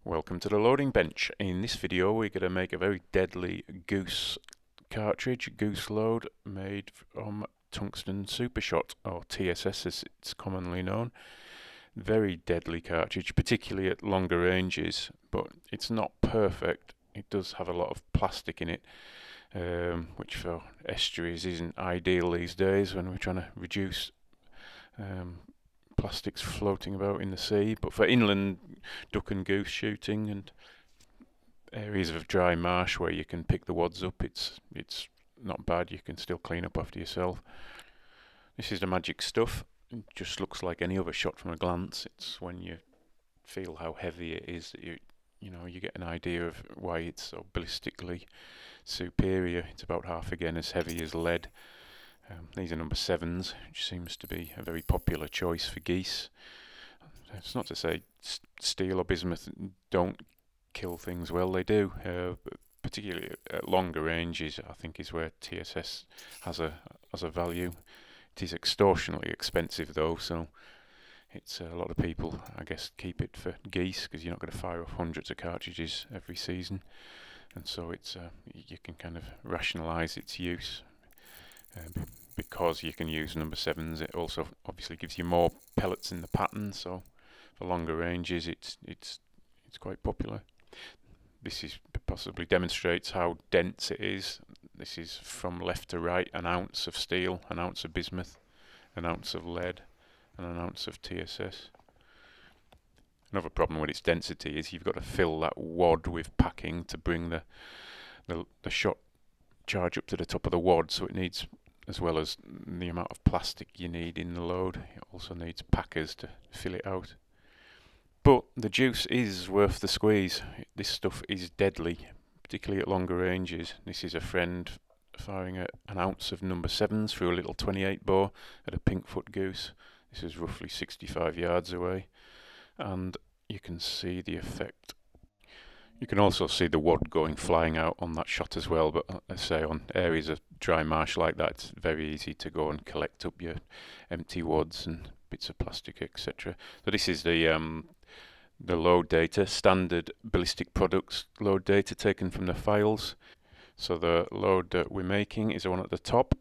Welcome to the loading bench. In this video we're going to make a very deadly goose cartridge, goose load, made from tungsten supershot, or TSS as it's commonly known. Very deadly cartridge, particularly at longer ranges, but it's not perfect. It does have a lot of plastic in it, which for estuaries isn't ideal these days when we're trying to reduce plastics floating about in the sea. But for inland duck and goose shooting and areas of dry marsh where you can pick the wads up, it's not bad. You can still clean up after yourself. This is the magic stuff. It just looks like any other shot from a glance. It's when you feel how heavy it is that you get an idea of why it's so ballistically superior. It's about half again as heavy as lead. These are number 7s, which seems to be a very popular choice for geese. It's not to say steel or bismuth don't kill things well, they do, but particularly at longer ranges I think is where TSS has a value. It is extortionately expensive though, so it's a lot of people I guess keep it for geese because you're not going to fire off hundreds of cartridges every season, and so it's you can kind of rationalise its use. Because you can use number 7s, it also obviously gives you more pellets in the pattern, so for longer ranges it's quite popular. This is possibly demonstrates how dense it is. This is from left to right: an ounce of steel, an ounce of bismuth, an ounce of lead, and an ounce of TSS. Another problem with its density is you've got to fill that wad with packing to bring the shot charge up to the top of the wad, so it needs, as well as the amount of plastic you need in the load, it also needs packers to fill it out. But the juice is worth the squeeze. This stuff is deadly, particularly at longer ranges. This is a friend firing an ounce of number 7s through a little 28 bore at a pinkfoot goose. This is roughly 65 yards away, and you can see the effect. You can also see the wad going flying out on that shot as well, but I say on areas of dry marsh like that, it's very easy to go and collect up your empty wads and bits of plastic, etc. So this is the load data, standard ballistic products load data taken from the files. So the load that we're making is the one at the top,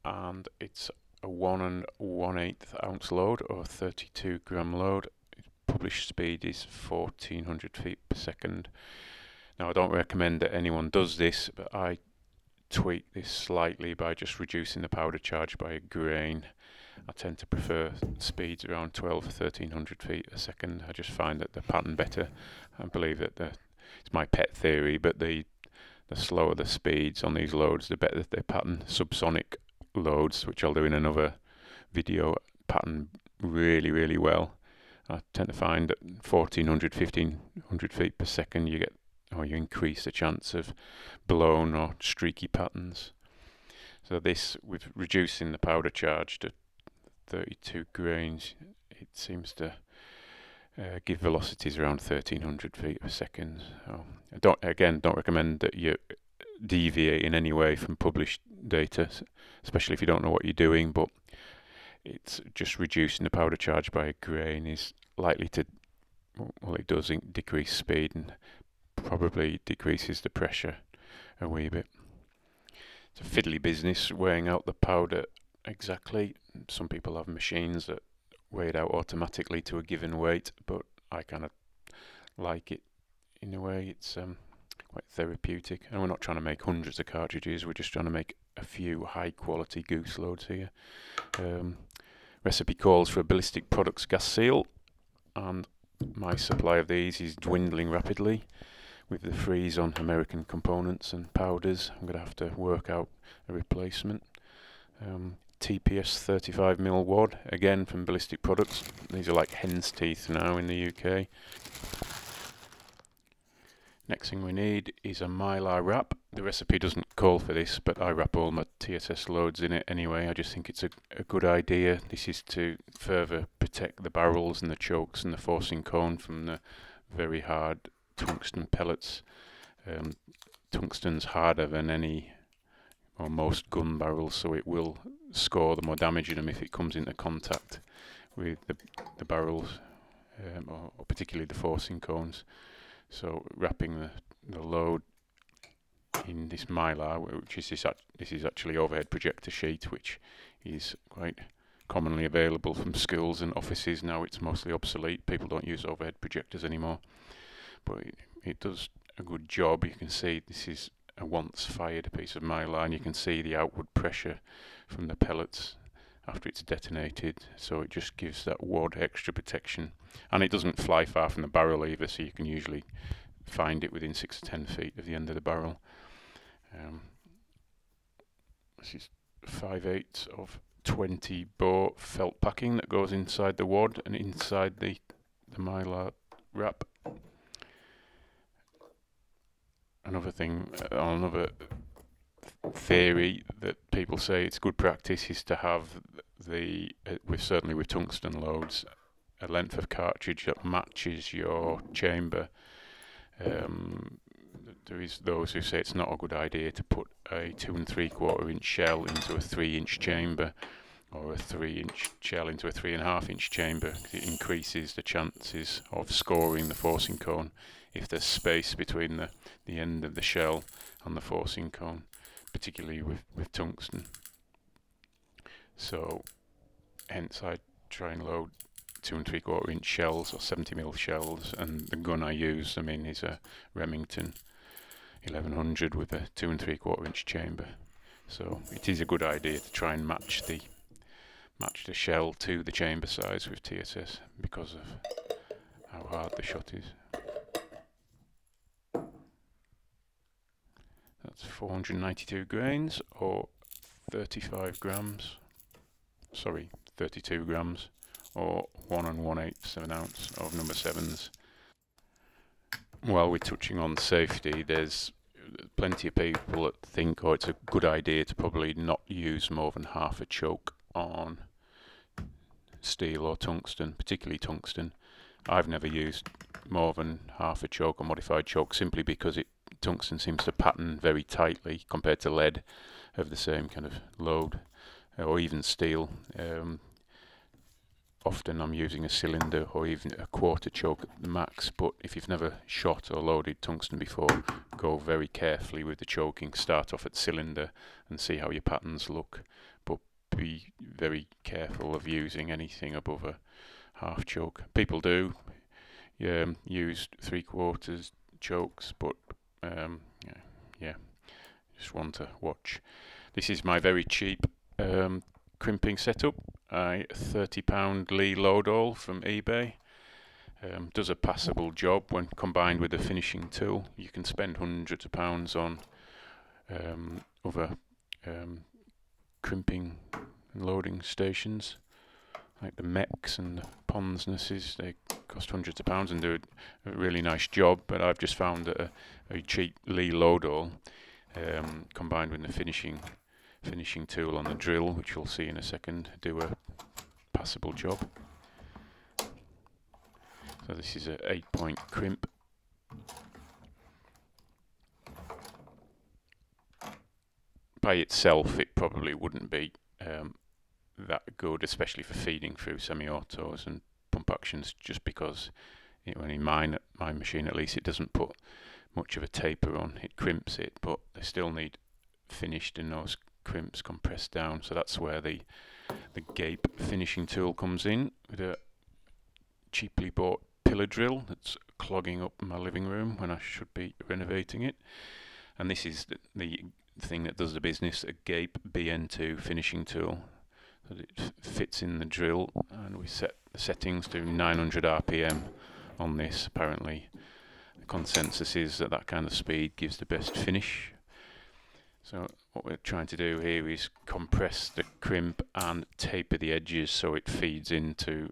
and it's a 1 1/8 ounce load, or 32 gram load. Published speed is 1400 feet per second. Now I don't recommend that anyone does this, but I tweak this slightly by just reducing the powder charge by a grain. I tend to prefer speeds around 12 to 1300 feet a second. I just find that the pattern better. I believe that it's my pet theory, but the slower the speeds on these loads, the better they pattern. Subsonic loads, which I'll do in another video, pattern really well. I tend to find that 1400, 1500 feet per second you increase the chance of blown or streaky patterns. So this, with reducing the powder charge to 32 grains, it seems to give velocities around 1300 feet per second. So I don't recommend that you deviate in any way from published data, especially if you don't know what you're doing, but it's just reducing the powder charge by a grain is likely to, well, it does decrease speed and probably decreases the pressure a wee bit. It's a fiddly business weighing out the powder exactly. Some people have machines that weigh it out automatically to a given weight, but I kind of like it in a way. It's quite therapeutic, and we're not trying to make hundreds of cartridges, we're just trying to make a few high quality goose loads here. Recipe calls for a ballistic products gas seal, and my supply of these is dwindling rapidly. With the freeze on American components and powders, I'm going to have to work out a replacement. TPS 35mm wad, again from ballistic products. These are like hen's teeth now in the UK. Next thing we need is a mylar wrap. The recipe doesn't call for this, but I wrap all my TSS loads in it anyway. I just think it's a good idea. This is to further protect the barrels and the chokes and the forcing cone from the very hard tungsten pellets. Tungsten's harder than any or most gun barrels, so it will score the more damage in them if it comes into contact with the barrels, or particularly the forcing cones. So wrapping the load in this mylar, which is this is actually overhead projector sheet, which is quite commonly available from schools and offices. Now it's mostly obsolete. People don't use overhead projectors anymore, but it does a good job. You can see this is a once fired piece of mylar, and you can see the outward pressure from the pellets after it's detonated, so it just gives that wad extra protection, and it doesn't fly far from the barrel either, so you can usually find it within 6 to 10 feet of the end of the barrel. This is 5/8 of 20 bore felt packing that goes inside the wad and inside the mylar wrap. Another theory that people say it's good practice is to have certainly with tungsten loads, a length of cartridge that matches your chamber. There is those who say it's not a good idea to put a 2 3/4 inch shell into a 3-inch chamber, or a 3-inch shell into a 3.5-inch chamber. It increases the chances of scoring the forcing cone if there's space between the end of the shell and the forcing cone, particularly with tungsten. So hence I try and load 2 3/4 inch shells or 70mm shells, and the gun I use, is a Remington 1100 with a 2 3/4 inch chamber. So it is a good idea to try and match the shell to the chamber size with TSS because of how hard the shot is. That's 492 grains or 32 grams, or 1 1/8 of an ounce of number 7s. While we're touching on safety, there's plenty of people that think, it's a good idea to probably not use more than half a choke on steel or tungsten, particularly tungsten. I've never used more than half a choke or modified choke, simply because tungsten seems to pattern very tightly compared to lead of the same kind of load, or even steel. Often I'm using a cylinder or even a quarter choke at the max, but if you've never shot or loaded tungsten before, go very carefully with the choking. Start off at cylinder and see how your patterns look, but be very careful of using anything above a half choke. People do use 3/4 chokes, but just one to watch. This is my very cheap crimping setup. A £30 Lee load all from eBay. Does a passable job when combined with a finishing tool. You can spend hundreds of pounds on other crimping and loading stations, like the Mechs and the Ponsnesses. They cost hundreds of pounds and do a really nice job, but I've just found that a cheap Lee load all combined with the finishing tool on the drill, which we'll see in a second, do a passable job. So this is a 8-point crimp. By itself it probably wouldn't be that good, especially for feeding through semi-autos and pump actions, just because in my machine at least, it doesn't put much of a taper on. It crimps it, but they still need finished in those crimps compressed down. So that's where the gape finishing tool comes in, with a cheaply bought pillar drill that's clogging up my living room when I should be renovating it. And this is the thing that does the business, a gape BN2 finishing tool. So it fits in the drill, and we set the settings to 900 RPM on this. Apparently the consensus is that kind of speed gives the best finish. So what we're trying to do here is compress the crimp and taper the edges so it feeds into,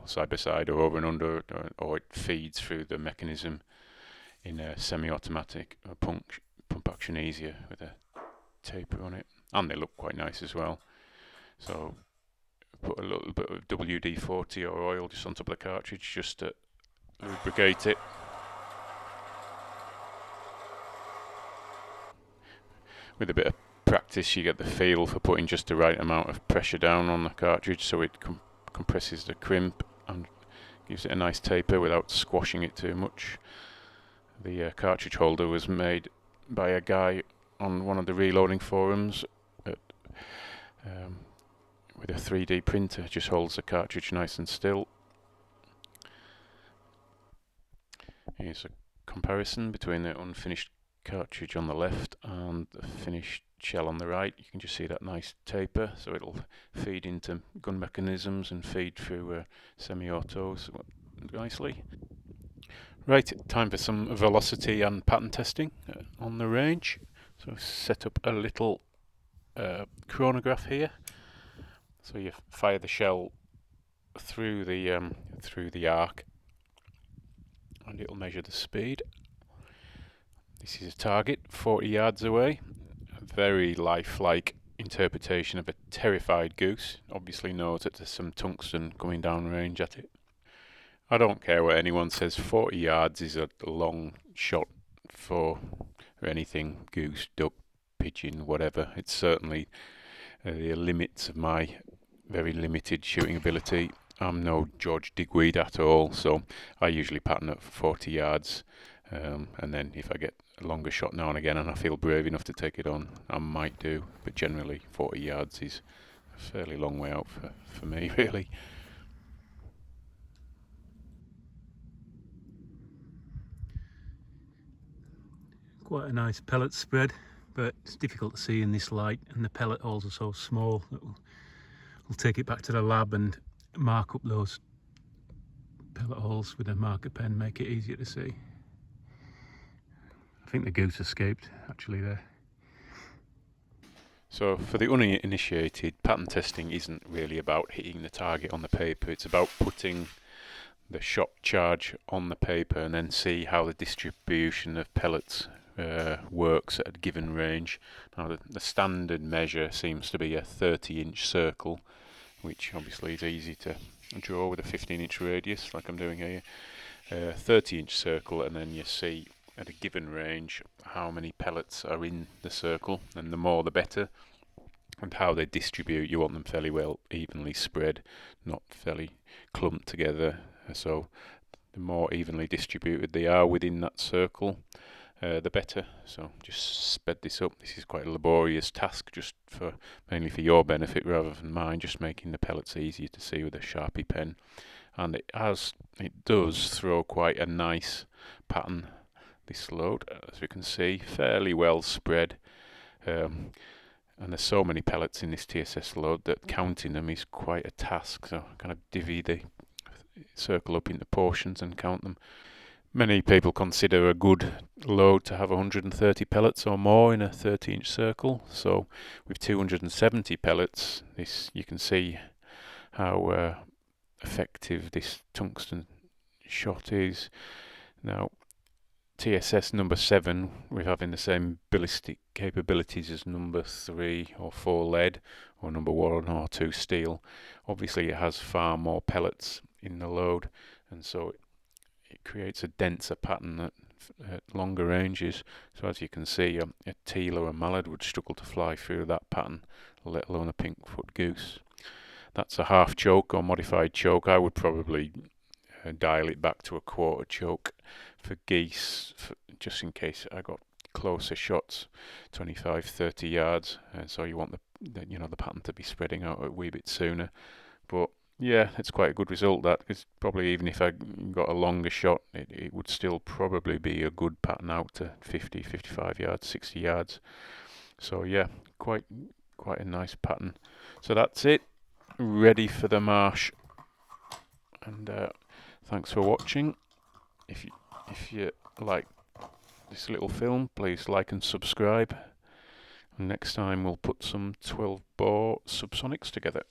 side by side or over and under, or it feeds through the mechanism in a semi-automatic pump action easier with a taper on it. And they look quite nice as well. So put a little bit of WD-40 or oil just on top of the cartridge just to lubricate it. With a bit of practice you get the feel for putting just the right amount of pressure down on the cartridge so it compresses the crimp and gives it a nice taper without squashing it too much. The cartridge holder was made by a guy on one of the reloading forums at, with a 3D printer. Just holds the cartridge nice and still. Here's a comparison between the unfinished cartridge on the left and the finished shell on the right. You can just see that nice taper, so it'll feed into gun mechanisms and feed through semi-autos nicely. Right, time for some velocity and pattern testing on the range. So set up a little chronograph here. So you fire the shell through the arc, and it'll measure the speed. This is a target 40 yards away. A very lifelike interpretation of a terrified goose. Obviously knows that there's some tungsten coming down range at it. I don't care what anyone says, 40 yards is a long shot for anything, goose, duck, pigeon, whatever. It's certainly the limits of my very limited shooting ability. I'm no George Digweed at all, so I usually pattern at 40 yards, and then if I get a longer shot now and again and I feel brave enough to take it on, I might do, but generally 40 yards is a fairly long way out for me, really. Quite a nice pellet spread, but it's difficult to see in this light, and the pellet holes are so small that we'll take it back to the lab and mark up those pellet holes with a marker pen, make it easier to see. I think the goose escaped actually there. So for the uninitiated, pattern testing isn't really about hitting the target on the paper, it's about putting the shot charge on the paper and then see how the distribution of pellets works at a given range. Now the standard measure seems to be a 30-inch circle, which obviously is easy to draw with a 15-inch radius like I'm doing here. 30-inch circle, and then you see at a given range how many pellets are in the circle, and the more the better. And how they distribute, you want them fairly well evenly spread, not fairly clumped together. So the more evenly distributed they are within that circle, the better. So just sped this up. This is quite a laborious task, just mainly for your benefit rather than mine, just making the pellets easier to see with a Sharpie pen. And it does throw quite a nice pattern, this load, as we can see, fairly well spread. And there's so many pellets in this TSS load that counting them is quite a task, so kind of divvy the circle up into portions and count them. Many people consider a good load to have 130 pellets or more in a 30-inch circle, so with 270 pellets, you can see how effective this tungsten shot is. Now, TSS number 7, with having the same ballistic capabilities as number 3 or 4 lead, or number 1 or 2 steel. Obviously it has far more pellets in the load, and so it creates a denser pattern at longer ranges. So as you can see, a teal or a mallard would struggle to fly through that pattern, let alone a pink-foot goose. That's a half choke or modified choke. I would probably dial it back to a quarter choke for geese, just in case I got closer shots, 25-30 yards, and so you want the pattern to be spreading out a wee bit sooner. But yeah, it's quite a good result. That is probably, even if I got a longer shot, it would still probably be a good pattern out to 50, 55 yards, 60 yards. So yeah, quite a nice pattern. So that's it, ready for the marsh. And thanks for watching. If you like this little film, please like and subscribe. And next time we'll put some 12-bore subsonics together.